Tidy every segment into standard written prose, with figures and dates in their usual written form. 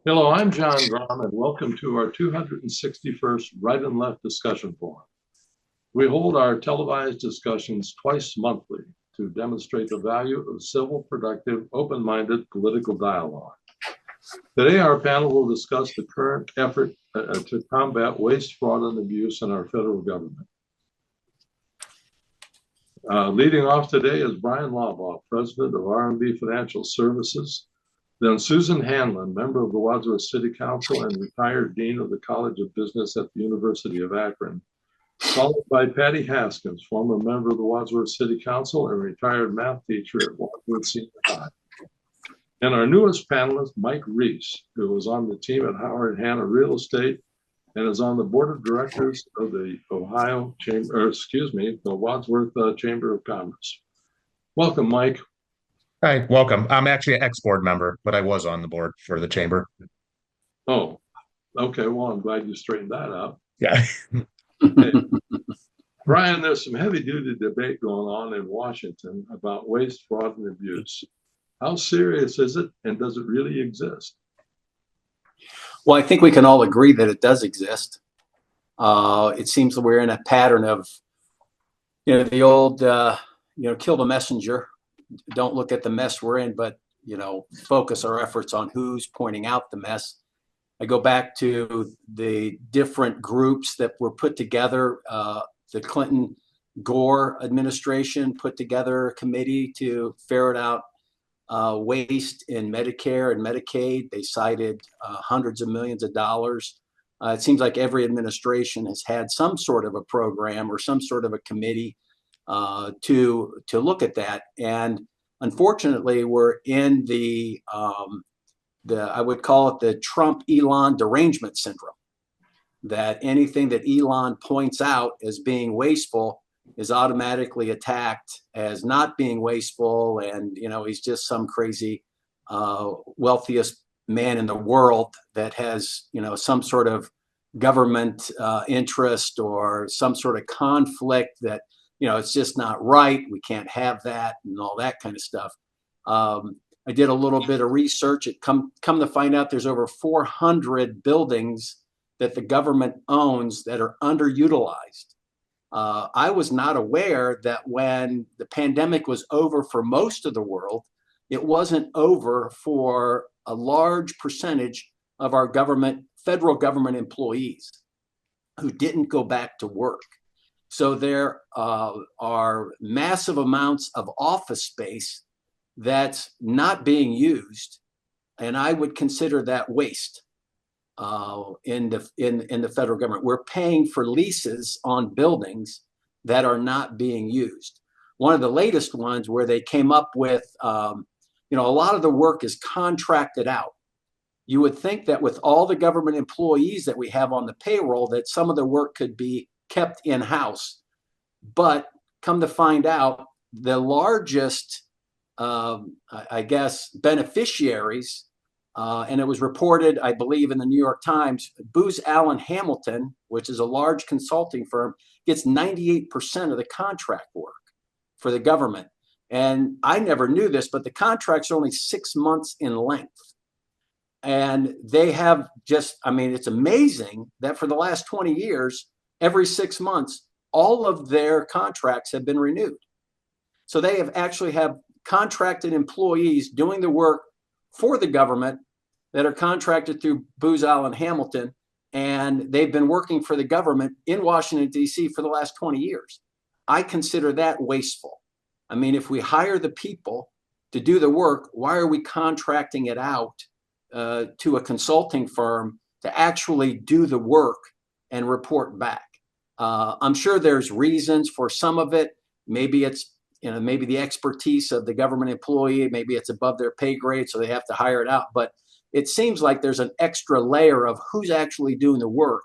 Hello, I'm John Grom, and welcome to our 261st Right and Left Discussion Forum. We hold our televised discussions twice monthly to demonstrate the value of civil, productive, open-minded political dialogue. Today, our panel will discuss the current effort to combat waste, fraud, and abuse in our federal government. Leading off today is Bryan Laubaugh, president of R&B Financial Services. Then Susan Hanlon, member of the Wadsworth City Council and retired dean of the College of Business at the University of Akron, followed by Patty Haskins, former member of the Wadsworth City Council and retired math teacher at Wadsworth Senior High. And our newest panelist, Mike Reese, who was on the team at Howard Hanna Real Estate and is on the board of directors of the the Wadsworth Chamber of Commerce. Welcome, Mike. Hi, welcome. I'm actually an ex-board member, but I was on the board for the chamber. Oh, okay. Well, I'm glad you straightened that out. Yeah. Okay. Bryan, there's some heavy-duty debate going on in Washington about waste, fraud, and abuse. How serious is it, and does it really exist? Well, I think we can all agree that it does exist. It seems that we're in a pattern of, the old, kill the messenger. Don't look at the mess we're in, but, focus our efforts on who's pointing out the mess. I go back to the different groups that were put together. The Clinton-Gore administration put together a committee to ferret out waste in Medicare and Medicaid. They cited hundreds of millions of dollars. It seems like every administration has had some sort of a program or some sort of a committee to look at that. And unfortunately, we're in the I would call it the Trump-Elon derangement syndrome, that anything that Elon points out as being wasteful is automatically attacked as not being wasteful. And, he's just some crazy wealthiest man in the world that has, some sort of government interest or some sort of conflict that, it's just not right. We can't have that and all that kind of stuff. I did a little bit of research. It come to find out there's over 400 buildings that the government owns that are underutilized. I was not aware that when the pandemic was over for most of the world, it wasn't over for a large percentage of our federal government employees who didn't go back to work. So there are massive amounts of office space that's not being used, and I would consider that waste. In the federal government, we're paying for leases on buildings that are not being used. One of the latest ones where they came up with, a lot of the work is contracted out. You would think that with all the government employees that we have on the payroll, that some of the work could be kept in-house. But come to find out, the largest, beneficiaries, and it was reported, I believe, in the New York Times, Booz Allen Hamilton, which is a large consulting firm, gets 98% of the contract work for the government. And I never knew this, but the contracts are only 6 months in length. And they have it's amazing that for the last 20 years, every 6 months, all of their contracts have been renewed. So they have contracted employees doing the work for the government that are contracted through Booz Allen Hamilton, and they've been working for the government in Washington, D.C. for the last 20 years. I consider that wasteful. I mean, if we hire the people to do the work, why are we contracting it out to a consulting firm to actually do the work and report back? I'm sure there's reasons for some of it. Maybe it's maybe the expertise of the government employee, maybe it's above their pay grade, so they have to hire it out. But it seems like there's an extra layer of who's actually doing the work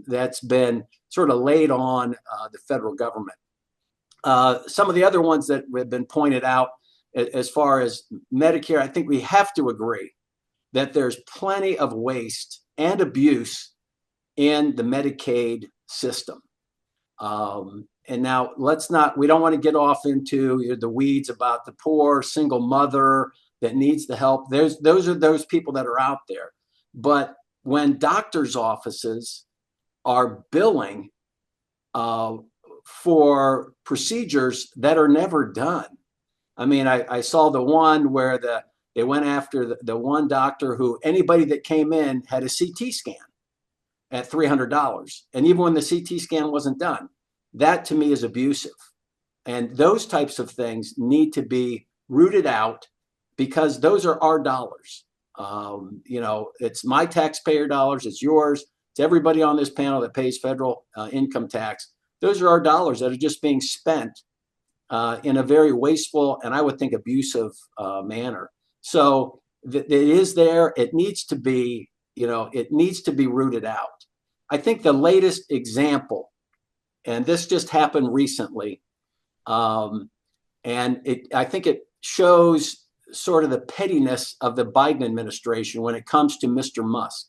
that's been sort of laid on the federal government. Some of the other ones that have been pointed out as far as Medicare, I think we have to agree that there's plenty of waste and abuse in the Medicaid system. And now we don't want to get off into the weeds about the poor single mother that needs the help, those are those people that are out there. But when doctors' offices are billing for procedures that are never done. I mean, I saw the one where they went after the one doctor who anybody that came in had a CT scan at $300. And even when the CT scan wasn't done, that to me is abusive. And those types of things need to be rooted out because those are our dollars. It's my taxpayer dollars, it's yours, it's everybody on this panel that pays federal income tax. Those are our dollars that are just being spent in a very wasteful and I would think abusive manner. So it is there. It needs to be, it needs to be rooted out. I think the latest example, and this just happened recently, and I think it shows sort of the pettiness of the Biden administration when it comes to Mr. Musk.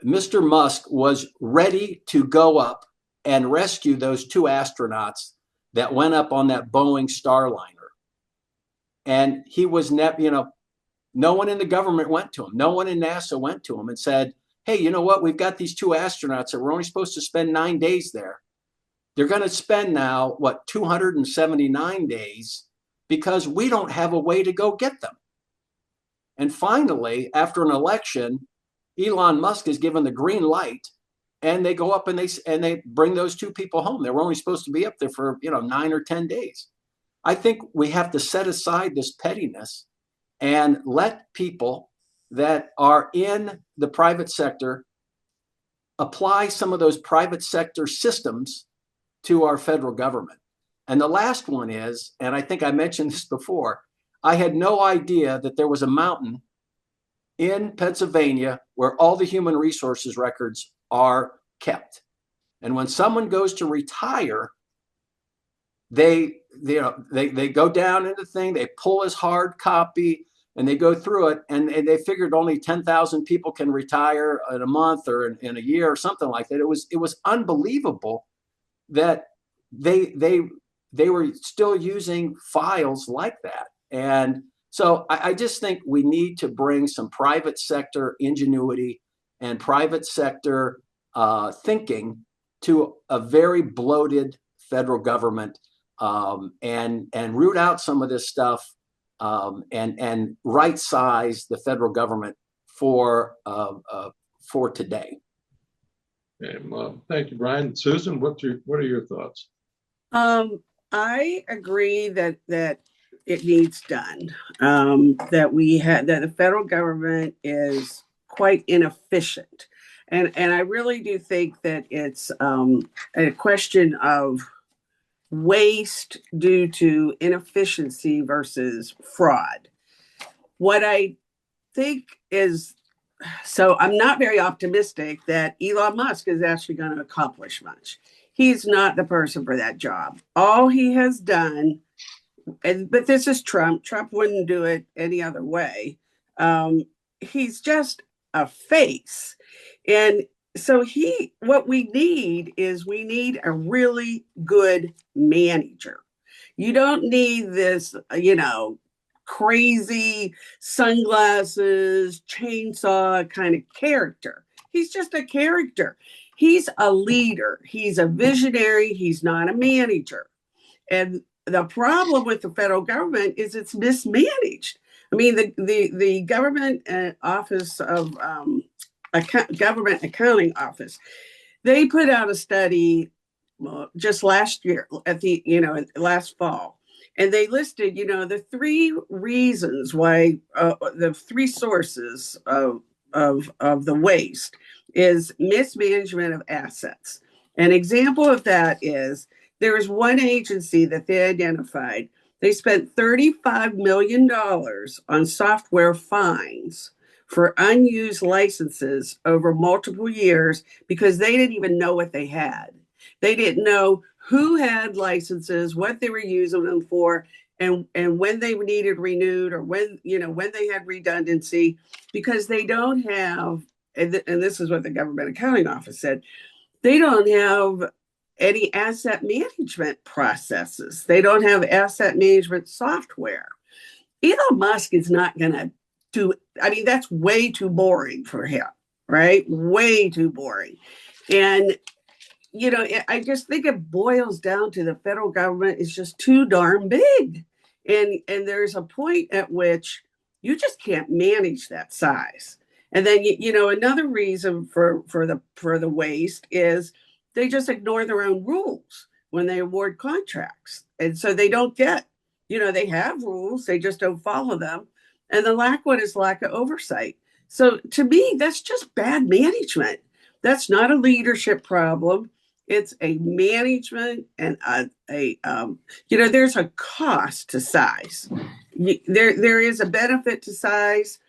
Mr. Musk was ready to go up and rescue those 2 astronauts that went up on that Boeing Starliner. And he was no one in the government went to him. No one in NASA went to him and said, hey, you know what? We've got these 2 astronauts that we're only supposed to spend 9 days there. They're going to spend now, 279 days because we don't have a way to go get them. And finally, after an election, Elon Musk is given the green light and they go up and they bring those 2 people home. They were only supposed to be up there for, 9 or 10 days. I think we have to set aside this pettiness and let people that are in the private sector apply some of those private sector systems to our federal government. And the last one is, and I think I mentioned this before, I had no idea that there was a mountain in Pennsylvania where all the human resources records are kept. And when someone goes to retire, they go down in the thing, they pull his hard copy and they go through it, and they figured only 10,000 people can retire in a month or in a year or something like that. It was unbelievable that they were still using files like that. And so I just think we need to bring some private sector ingenuity and private sector thinking to a very bloated federal government, and root out some of this stuff, and right size the federal government for today. Okay, well, thank you, Bryan. Susan, what are your thoughts? I agree that it needs done. That the federal government is quite inefficient, and I really do think that it's a question of waste due to inefficiency versus fraud. What I think is, so I'm not very optimistic that Elon Musk is actually going to accomplish much. He's not the person for that job. All he has done, but this is Trump. Trump wouldn't do it any other way. He's just a face. And so what we need a really good manager. You don't need this, crazy sunglasses, chainsaw kind of character. He's just a character. He's a leader. He's a visionary. He's not a manager. And the problem with the federal government is it's mismanaged. I mean, the government office of government accounting office, they put out a study just last year last fall, and they listed the 3 reasons why the 3 sources of the waste is mismanagement of assets. An example of that is there is one agency that they identified. They spent $35 million on software fines for unused licenses over multiple years because they didn't even know what they had. They didn't know who had licenses, what they were using them for, and when they needed renewed, or when they had redundancy, because they don't have, and this is what the government accounting office said, they don't have any asset management processes. They don't have asset management software. Elon Musk is not going to do, I mean, that's way too boring for him, right? Way too boring. And, you know, I just think it boils down to the federal government is just too darn big. And there's a point at which you just can't manage that size. And then, you know, another reason for the waste is they just ignore their own rules when they award contracts. And so they don't get, you know, they have rules, they just don't follow them. And the lack of oversight. So to me, that's just bad management. That's not a leadership problem. It's a management and you know, there's a cost to size. There is a benefit to size,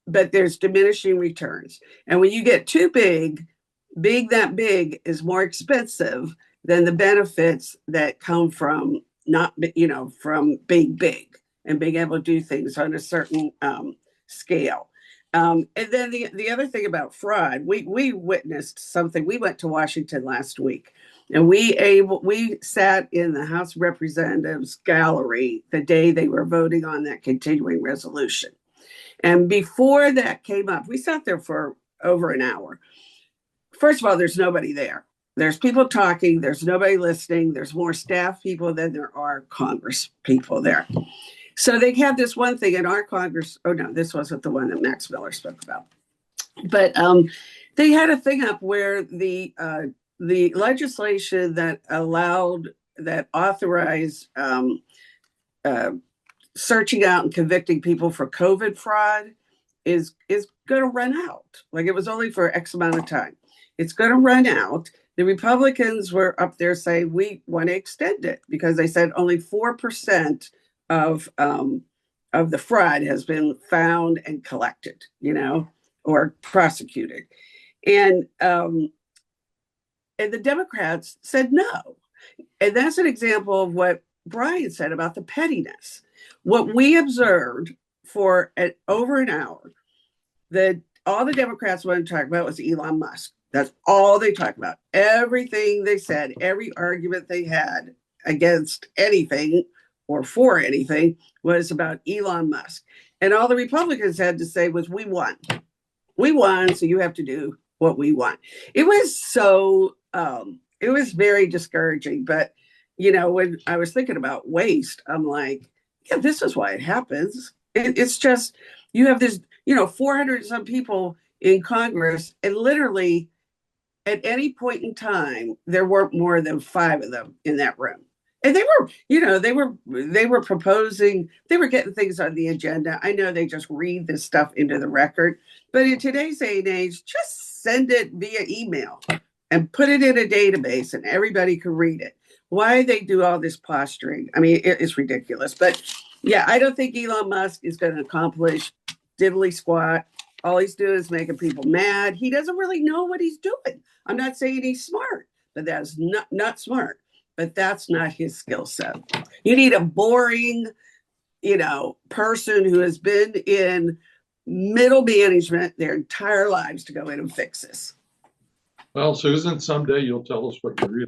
but there's diminishing returns. And when you get too big that big is more expensive than the benefits that come from not, you know, from big and being able to do things on a certain scale. And then the other thing about fraud, we witnessed something. We went to Washington last week, and we sat in the House of Representatives gallery the day they were voting on that continuing resolution. And before that came up, we sat there for over an hour. First of all, there's nobody there. There's people talking. There's nobody listening. There's more staff people than there are Congress people there. So they had this one thing in our Congress. Oh, no, this wasn't the one that Max Miller spoke about. But they had a thing up where the legislation that authorized searching out and convicting people for COVID fraud is going to run out. Like, it was only for X amount of time. It's going to run out. The Republicans were up there saying we want to extend it because they said only 4% of the fraud has been found and collected, you know, or prosecuted. And the Democrats said no. And that's an example of what Bryan said about the pettiness. What we observed for over an hour, that all the Democrats wanted to talk about was Elon Musk. That's all they talked about. Everything they said, every argument they had against anything or for anything was about Elon Musk. And all the Republicans had to say was, we won. We won, so you have to do what we want. It was so, it was very discouraging. But, you know, when I was thinking about waste, I'm like, yeah, this is why it happens. It's just, you have this, you know, 400 some people in Congress, and literally at any point in time, there weren't more than 5 of them in that room. And they were, you know, they were proposing, they were getting things on the agenda. I know they just read this stuff into the record, but in today's day and age, just send it via email and put it in a database and everybody can read it. Why they do all this posturing? I mean, it's ridiculous. But yeah, I don't think Elon Musk is going to accomplish diddly squat. All he's doing is making people mad. He doesn't really know what he's doing. I'm not saying he's smart, but that's not smart. But that's not his skill set. You need a boring, you know, person who has been in middle management their entire lives to go in and fix this. Well, Susan, someday you'll tell us what you really.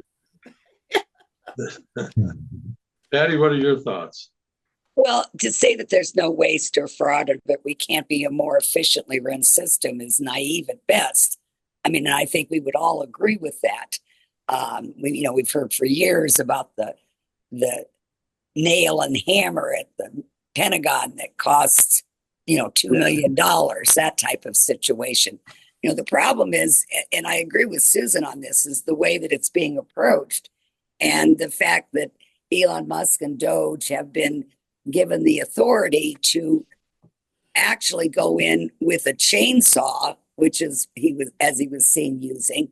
Patty, what are your thoughts? Well, to say that there's no waste or fraud or that we can't be a more efficiently run system is naive at best. I mean, I think we would all agree with that. We've heard for years about the nail and hammer at the Pentagon that costs, $2 million, that type of situation. The problem is, and I agree with Susan on this, is the way that it's being approached. And the fact that Elon Musk and Doge have been given the authority to actually go in with a chainsaw, which is he was seen using,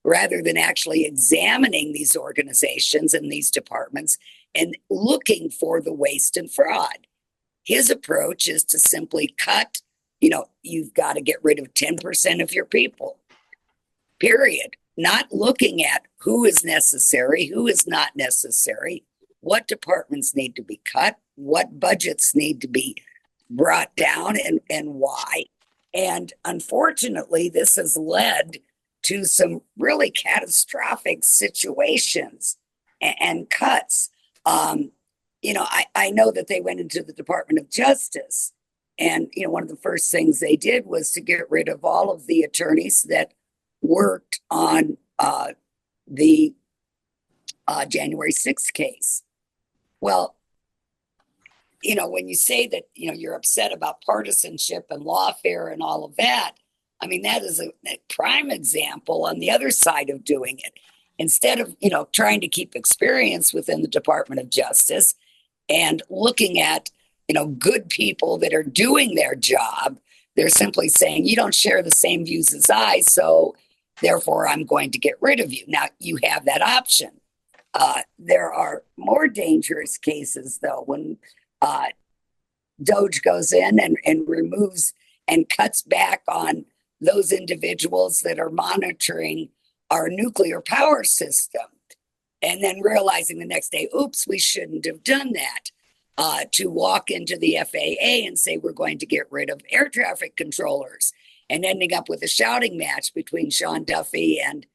rather than actually examining these organizations and these departments and looking for the waste and fraud. His approach is to simply cut, you've got to get rid of 10% of your people, period. Not looking at who is necessary, who is not necessary, what departments need to be cut, what budgets need to be brought down, and why. And unfortunately, this has led to some really catastrophic situations and cuts. I know that they went into the Department of Justice, and one of the first things they did was to get rid of all of the attorneys that worked on the January 6th case. Well, when you say that, you're upset about partisanship and lawfare and all of that, I mean, that is a prime example on the other side of doing it. Instead of, trying to keep experience within the Department of Justice and looking at, good people that are doing their job, they're simply saying, you don't share the same views as I, so therefore I'm going to get rid of you. Now, you have that option. There are more dangerous cases, though, when DOJ goes in and removes and cuts back on those individuals that are monitoring our nuclear power system, and then realizing the next day, oops, we shouldn't have done that, to walk into the FAA and say we're going to get rid of air traffic controllers, and ending up with a shouting match between Sean Duffy and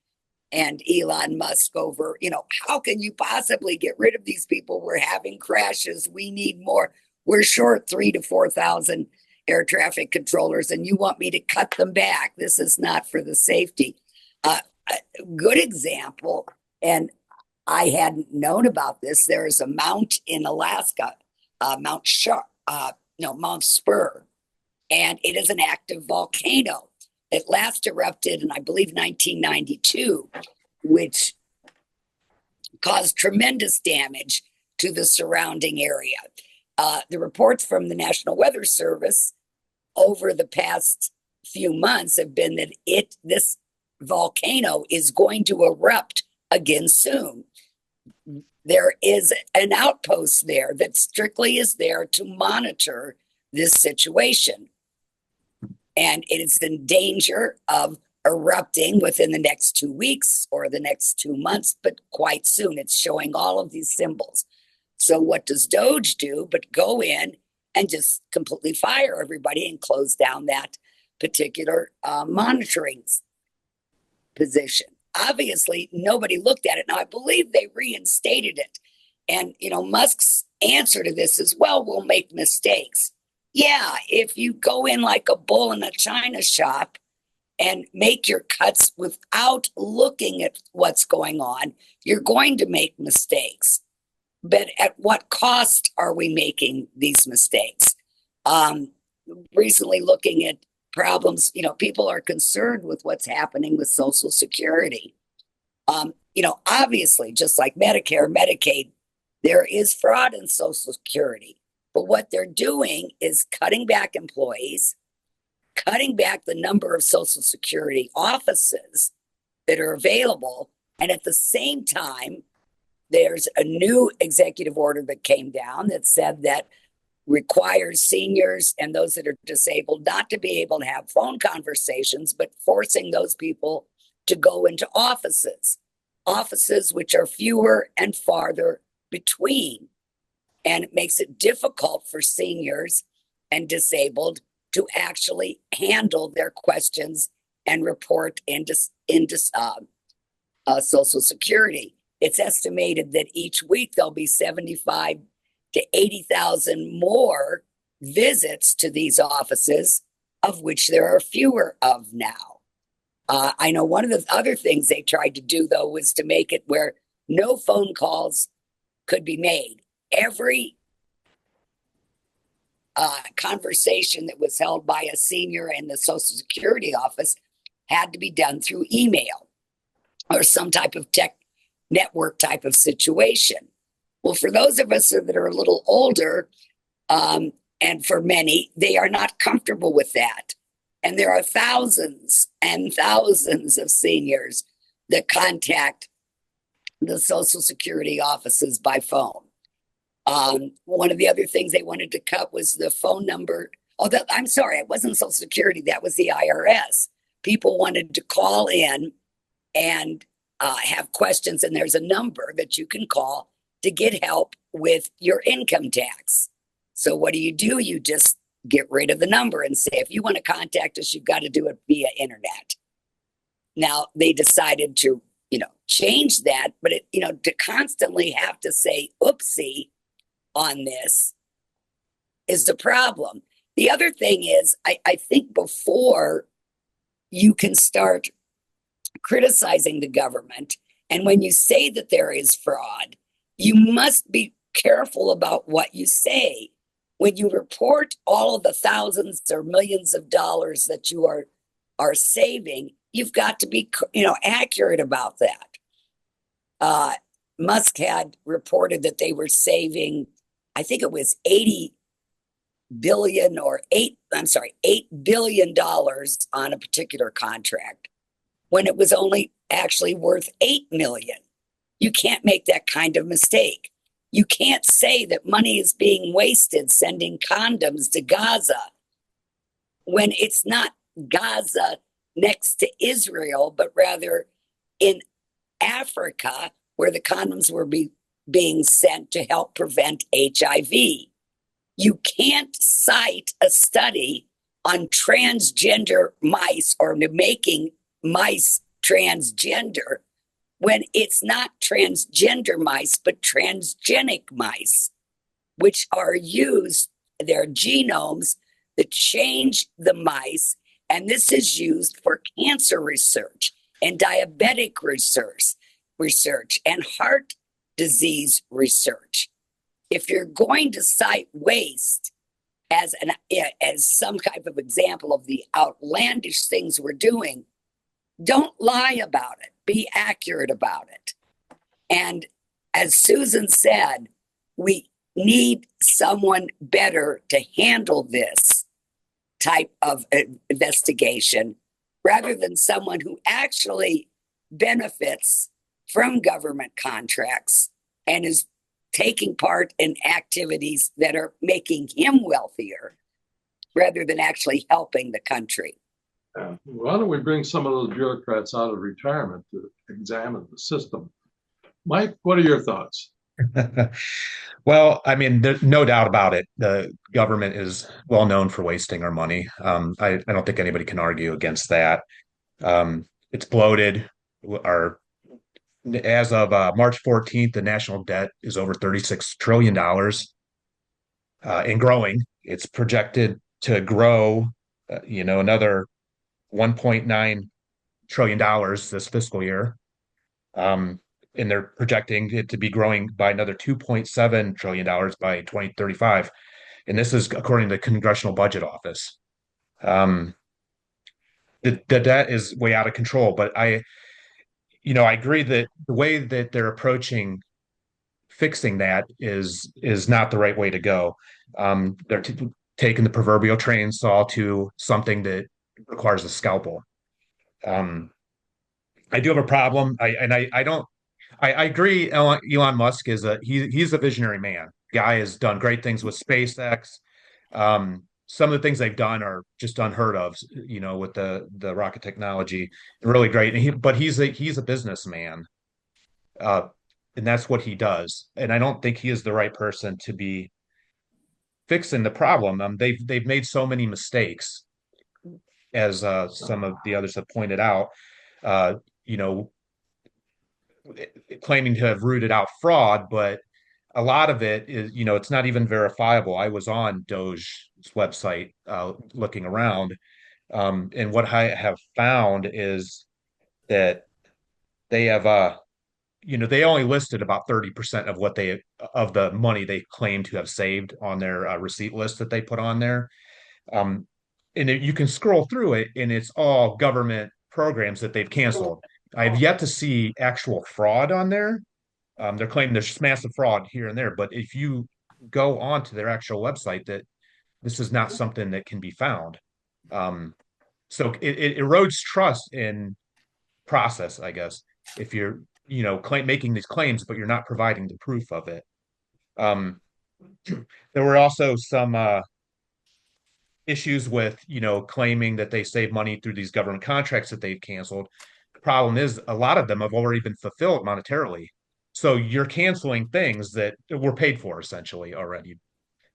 Elon Musk over, how can you possibly get rid of these people? We're having crashes. We need more. We're short 3,000 to 4,000 air traffic controllers, and you want me to cut them back. This is not for the safety. A good example, and I hadn't known about this. There is a mount in Alaska, Mount Spur, and it is an active volcano. It last erupted in, I believe, 1992, which caused tremendous damage to the surrounding area. The reports from the National Weather Service over the past few months have been that this volcano is going to erupt again soon. There is an outpost there that strictly is there to monitor this situation. And it is in danger of erupting within the next 2 weeks or the next 2 months, but quite soon. It's showing all of these symbols. So what does DOJ do but go in and just completely fire everybody and close down that particular monitoring position? Obviously, nobody looked at it. Now, I believe they reinstated it. And, Musk's answer to this is, well, we'll make mistakes. Yeah, if you go in like a bull in a china shop and make your cuts without looking at what's going on, you're going to make mistakes. But at what cost are we making these mistakes? Recently looking at problems, people are concerned with what's happening with Social Security. Obviously, just like Medicare, Medicaid, there is fraud in Social Security. But what they're doing is cutting back employees, cutting back the number of Social Security offices that are available. And at the same time, there's a new executive order that came down that said that requires seniors and those that are disabled not to be able to have phone conversations, but forcing those people to go into offices which are fewer and farther between. And it makes it difficult for seniors and disabled to actually handle their questions and report into Social Security. It's estimated that each week there'll be 75 to 80,000 more visits to these offices, of which there are fewer of now. I know one of the other things they tried to do, though, was to make it where no phone calls could be made. Every conversation that was held by a senior in the Social Security office had to be done through email or some type of tech network type of situation. Well, for those of us that are a little older, and for many, they are not comfortable with that. And there are thousands and thousands of seniors that contact the Social Security offices by phone. One of the other things they wanted to cut was the phone number. I'm sorry, it wasn't Social Security. That was the IRS. People wanted to call in and have questions, and there's a number that you can call to get help with your income tax. So what do? You just get rid of the number and say, if you want to contact us, you've got to do it via internet. Now, they decided to, change that, but to constantly have to say, oopsie, on this is the problem. The other thing is, I think before you can start criticizing the government, and when you say that there is fraud, you must be careful about what you say. When you report all of the thousands or millions of dollars that you are saving, you've got to be, accurate about that. Musk had reported that they were saving, I think it was $8 billion on a particular contract, when it was only actually worth 8 million. You can't make that kind of mistake. You can't say that money is being wasted sending condoms to Gaza when it's not Gaza next to Israel, but rather in Africa, where the condoms were being sent to help prevent HIV. You can't cite a study on transgender mice or making mice transgender when it's not transgender mice, but transgenic mice, which are used, their genomes that change the mice. And this is used for cancer research and diabetic research and heart disease research. If you're going to cite waste as some type of example of the outlandish things we're doing, don't lie about it. Be accurate about it. And as Susan said, we need someone better to handle this type of investigation rather than someone who actually benefits from government contracts and is taking part in activities that are making him wealthier rather than actually helping the country. Why don't we bring some of those bureaucrats out of retirement to examine the system? Mike, what are your thoughts? Well, I mean, there's no doubt about it. The government is well known for wasting our money. I don't think anybody can argue against that. It's bloated. As of March 14th, the national debt is over $36 trillion and growing. It's projected to grow, another $1.9 trillion this fiscal year. And they're projecting it to be growing by another $2.7 trillion by 2035. And this is according to the Congressional Budget Office. The debt is way out of control, but I agree that the way that they're approaching fixing that is not the right way to go. They're taking the proverbial train saw to something that requires a scalpel. I do have a problem. I agree. Elon Musk he's a visionary man. Guy has done great things with SpaceX. Some of the things they've done are just unheard of, with the rocket technology, really great. But he's a businessman, and that's what he does. And I don't think he is the right person to be fixing the problem. They've made so many mistakes, as some of the others have pointed out. Claiming to have rooted out fraud, but a lot of it is, it's not even verifiable. I was on Doge's website looking around, and what I have found is that they have, they only listed about 30% of the money they claim to have saved on their receipt list that they put on there. And you can scroll through it, and it's all government programs that they've canceled. I've yet to see actual fraud on there. They're claiming there's massive fraud here and there, but if you go onto their actual website, that this is not something that can be found. So it erodes trust in process, I guess, if you're making these claims, but you're not providing the proof of it. There were also some issues with claiming that they save money through these government contracts that they've canceled. The problem is a lot of them have already been fulfilled monetarily. So you're canceling things that were paid for essentially already.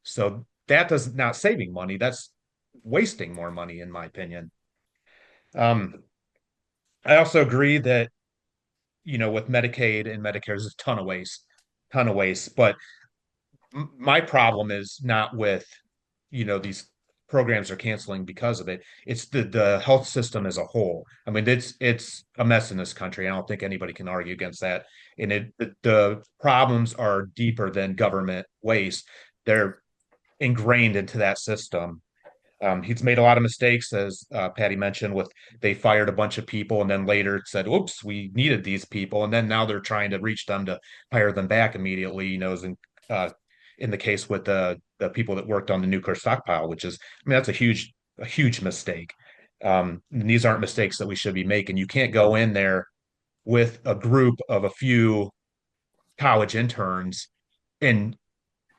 So that does not saving money. That's wasting more money, in my opinion. I also agree that, with Medicaid and Medicare, there's a ton of waste, but my problem is not with, these programs are canceling because of it. It's the health system as a whole. I mean, it's a mess in this country. I don't think anybody can argue against that. And the problems are deeper than government waste. They're ingrained into that system. He's made a lot of mistakes, as Patty mentioned, with they fired a bunch of people and then later said, "Oops, we needed these people," and then now they're trying to reach them to hire them back immediately. As in the case with the people that worked on the nuclear stockpile, which is, I mean, that's a huge mistake. And these aren't mistakes that we should be making. You can't go in there with a group of a few college interns and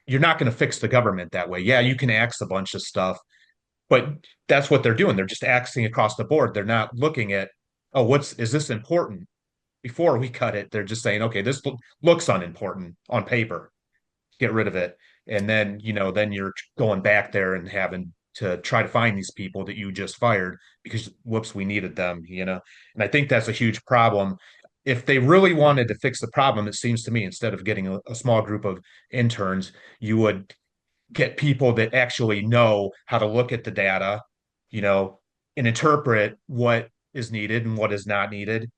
you're not going to fix the government that way. Yeah, you can axe a bunch of stuff, but that's what they're doing. They're just axing across the board. They're not looking at, oh, is this important? Before we cut it, they're just saying, okay, this looks unimportant on paper. Get rid of it. And then, then you're going back there and having to try to find these people that you just fired because whoops, we needed them. And I think that's a huge problem. If they really wanted to fix the problem, it seems to me, instead of getting a small group of interns, you would get people that actually know how to look at the data, you know, and interpret what is needed and what is not needed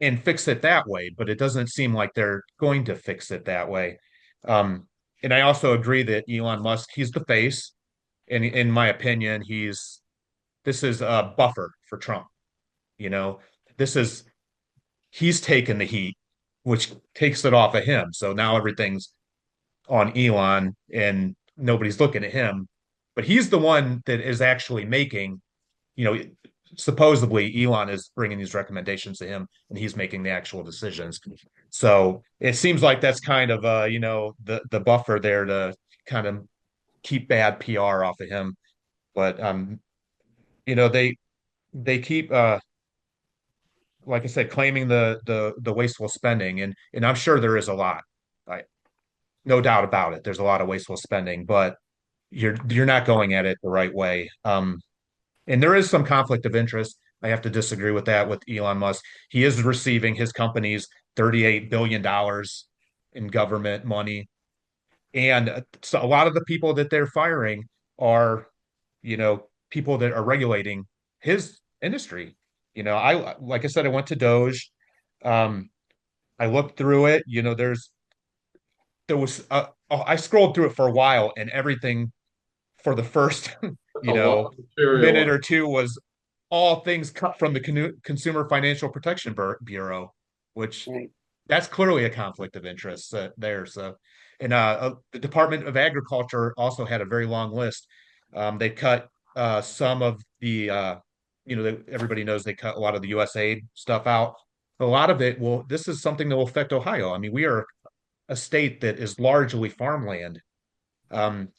and fix it that way. But it doesn't seem like they're going to fix it that way. And I also agree that Elon Musk, he's the face. And in my opinion, this is a buffer for Trump. You know, this is he's taken the heat, which takes it off of him. So now everything's on Elon and nobody's looking at him. But he's the one that is actually making, you know, supposedly Elon is bringing these recommendations to him and he's making the actual decisions. So it seems like that's kind of the buffer there to kind of keep bad PR off of him. But they keep like I said, claiming the wasteful spending, and I'm sure there is a lot. I No doubt about it. There's a lot of wasteful spending, but you're not going at it the right way. And there is some conflict of interest. I have to disagree with that with Elon Musk. He is receiving his company's $38 billion in government money. And so a lot of the people that they're firing are, people that are regulating his industry. Like I said, I went to Doge. Um, I looked through it. I scrolled through it for a while and everything for the first, A lot of minute material. or two was all things cut from the Consumer Financial Protection Bureau, which Right. that's clearly a conflict of interest there. So, and the Department of Agriculture also had a very long list. They cut some of the, everybody knows they cut a lot of the USAID stuff out. A lot of it this is something that will affect Ohio. I mean, we are a state that is largely farmland. Um,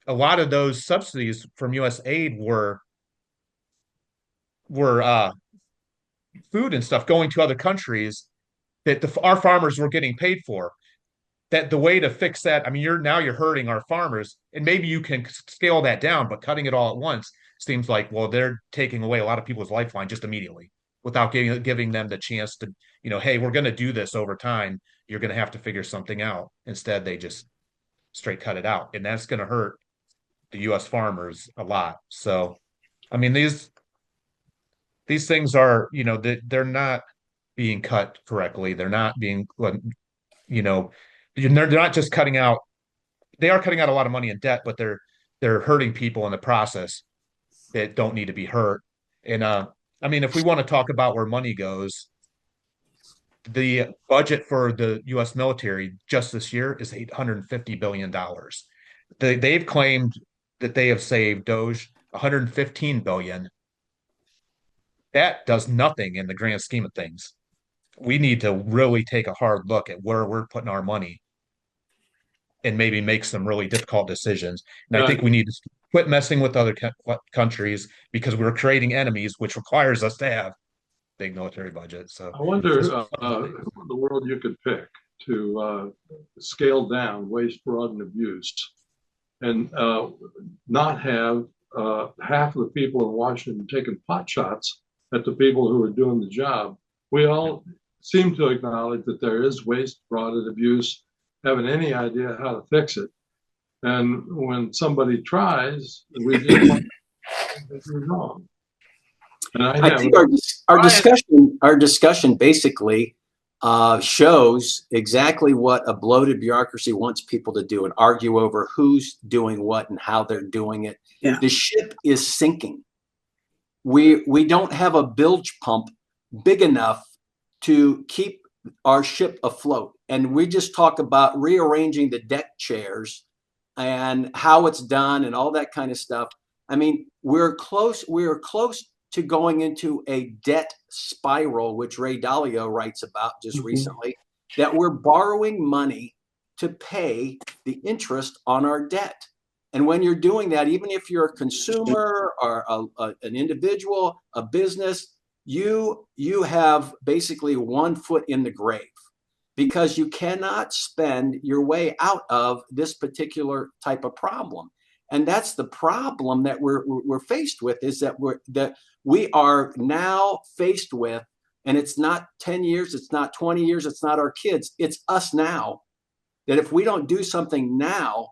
a lot of those subsidies from US aid were food and stuff going to other countries that our farmers were getting paid for. That the way to fix that, I mean, you're hurting our farmers, and maybe you can scale that down, but cutting it all at once seems like, well, they're taking away a lot of people's lifeline just immediately without giving them the chance to, hey, we're going to do this over time. You're going to have to figure something out. Instead, they just straight cut it out, and that's going to hurt the U.S. farmers a lot. So, I mean, these things are, they're not being cut correctly. They're not being, you know, they're not just cutting out. They are cutting out a lot of money in debt, but they're hurting people in the process that don't need to be hurt. And I mean, if we want to talk about where money goes, the budget for the U.S. military just this year is $850 billion. They've claimed that they have saved Doge 115 billion. That does nothing in the grand scheme of things. We need to really take a hard look at where we're putting our money and maybe make some really difficult decisions. And I think we need to quit messing with other countries because we're creating enemies, which requires us to have big military budgets. So I wonder who in the world you could pick to scale down waste, fraud, and abuse and not have half of the people in Washington taking pot shots at the people who are doing the job. We all seem to acknowledge that there is waste, fraud, and abuse. Having any idea how to fix it. And when somebody tries, we just want to be wrong. And I think our discussion basically shows exactly what a bloated bureaucracy wants people to do and argue over who's doing what and how they're doing it. Yeah. The ship is sinking. We don't have a bilge pump big enough to keep our ship afloat. And we just talk about rearranging the deck chairs and how it's done and all that kind of stuff. I mean, we're close to going into a debt spiral, which Ray Dalio writes about just recently, that we're borrowing money to pay the interest on our debt. And when you're doing that, even if you're a consumer or an individual, a business, you have basically one foot in the grave, because you cannot spend your way out of this particular type of problem. And that's the problem that we're faced with, is that we are now faced with, and it's not 10 years, it's not 20 years, it's not our kids, it's us now, that if we don't do something now,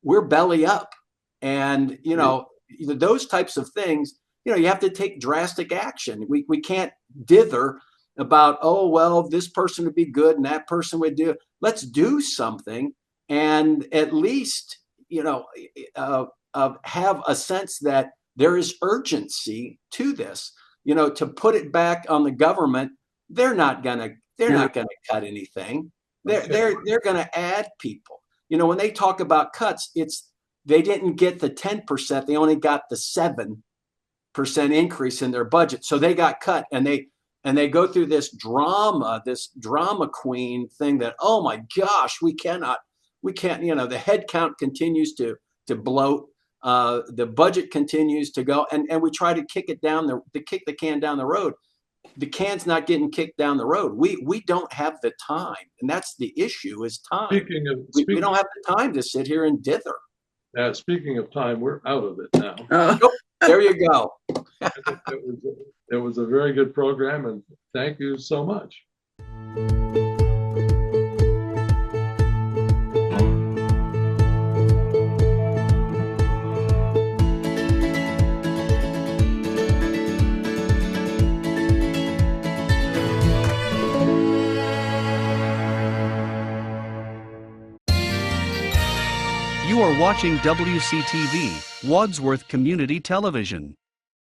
we're belly up. And, you know, those types of things, you know, you have to take drastic action. We can't dither about, oh, well, this person would be good and that person would do. Let's do something, and at least, you know, have a sense that there is urgency to this. You know, to put it back on the government, they're not gonna cut anything. They're gonna add people. You know, when they talk about cuts, they didn't get the 10%, they only got the 7% increase in their budget. So they got cut, and they go through this drama queen thing that, oh my gosh, we can't, you know, the head count continues to bloat. The budget continues to go, and we try to kick the can down the road. The can's not getting kicked down the road. We don't have the time, and that's the issue, is time. We don't have the time to sit here and dither. Speaking of time, we're out of it now. There you go. It was a very good program, and thank you so much. You are watching WCTV, Wadsworth Community Television.